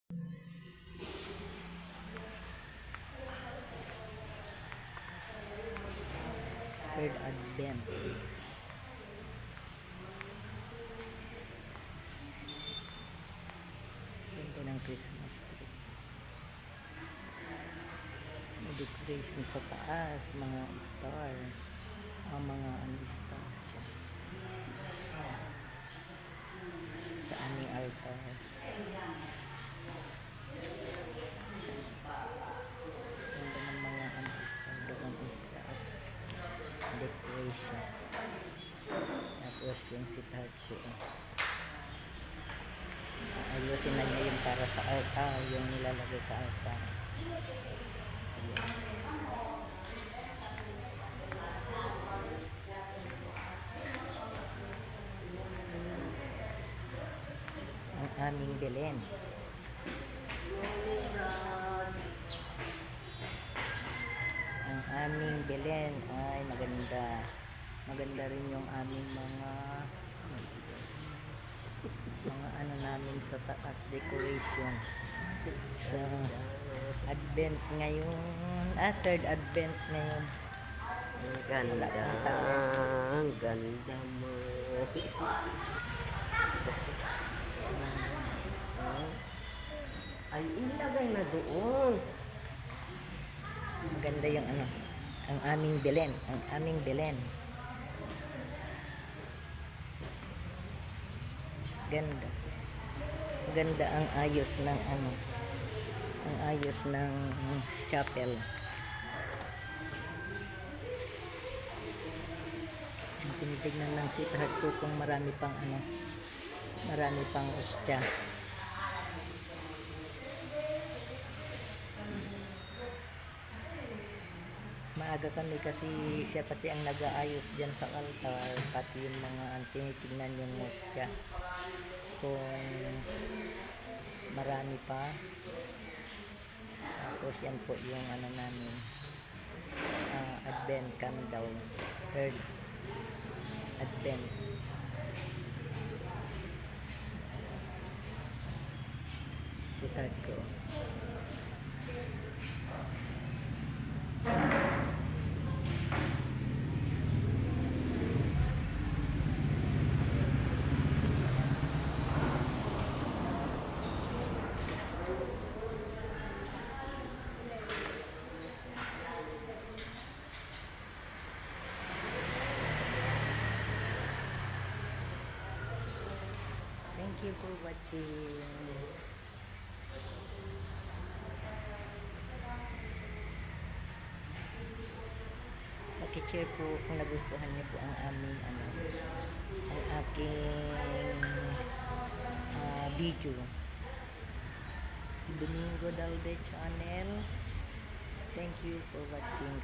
Third Advent. Ganda ng Christmas tree. May decoration sa taas, mga star. Ang mga star siya. Sa aming altar. Ganda ng mga star doon sa taas. Decoration. Tapos yung sitar ko. Ayusin na niya yung para sa altar, yung nilalagay sa altar. Ayan. Ang aming Belen. Ang aming Belen ay maganda. Maganda rin yung aming mga ano namin sa taas decoration sa Advent ngayon. Third Advent ngayon. Ang ganda mo. Ay, ilagay na doon. Ang ganda yung ang aming Belen. Ang aming Belen. Ganda. Ganda ang ayos ng ang ayos ng chapel. Tinitignan ng sweetheart ko kung marami pang marami pang ostya. Maaga kami kasi siya kasi ang nag-aayos dyan sa altar, pati yung mga tinitignan yung ostya kung marami pa. Tapos yan po yung namin Advent countdown, third Advent. Sweetheart ko. Thank you for watching. Paki-share po kung nagustuhan niyo po ang aming ang aking video. Domingo Dalde Channel. Thank you for watching.